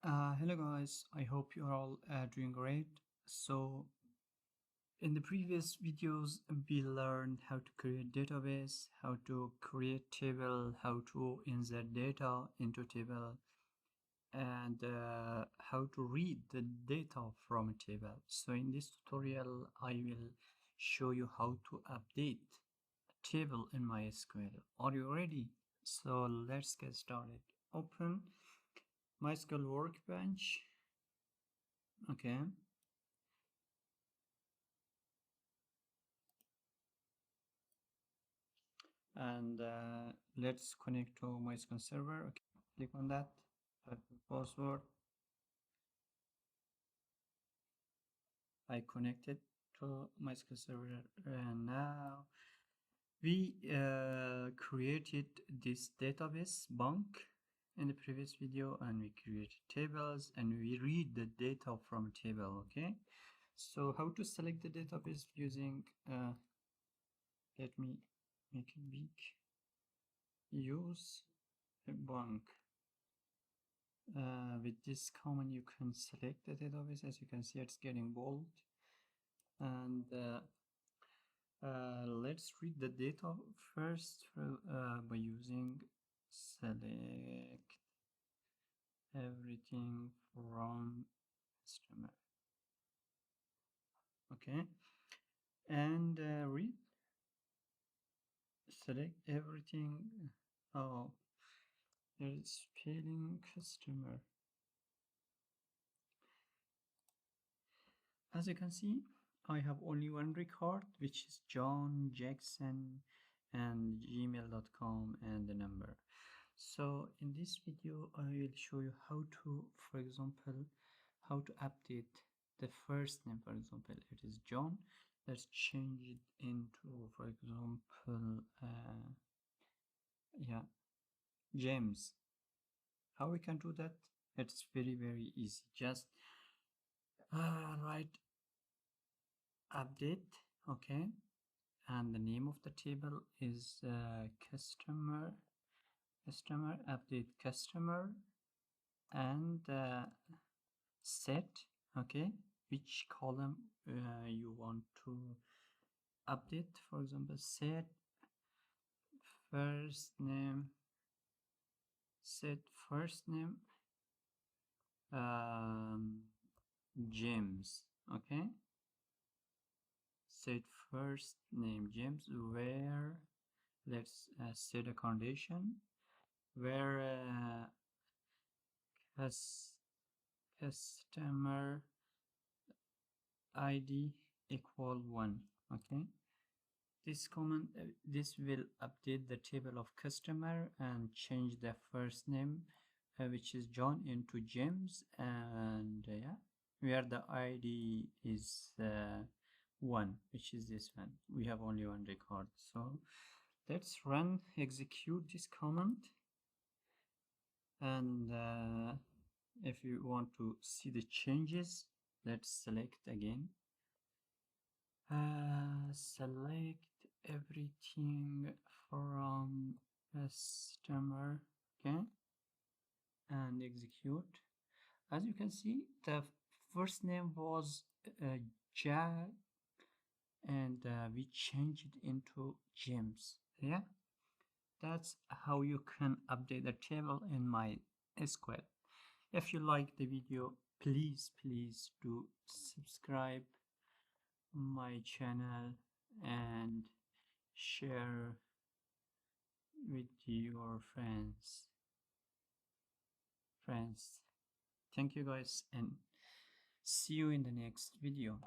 Hello guys, I hope you're all doing great. So in the previous videos we learned how to create database, how to create table, how to insert data into table, and how to read the data from a table. So in this tutorial I will show you how to update a table in MySQL. Are you ready? So let's get started. Open MySQL Workbench. Okay. And let's connect to MySQL server. Okay, click on that, type the password. I connected to MySQL server, and now we created this database bank in the previous video, and we created tables and we read the data from table. Okay, so how to select the database using let me make it big. Use a bank. With this command you can select the database. As you can see, it's getting bold. And let's read the data first by using select everything from customer. Okay, and read select everything. Oh, there's spelling customer. As you can see, I have only one record, which is John Jackson and gmail.com and the number. So in this video I will show you how to, for example, how to update the first name. For example, it is John. Let's change it into, for example, James. How we can do that? It's very easy. Just write update. Okay, and the name of the table is customer update customer, and set, okay, which column you want to update. For example, set first name, James. Okay, set first name James, where let's set a condition where customer ID equal 1. Okay, this command this will update the table of customer and change the first name which is John into James, and yeah, where the ID is 1, which is this one. We have only one record. So let's execute this command, and if you want to see the changes, let's select again, select everything from customer. Okay, and execute. As you can see, the first name was Jack, and we changed it into James. Yeah, that's how you can update the table in MySQL. If you like the video, please do subscribe my channel and share with your friends. Thank you guys, and see you in the next video.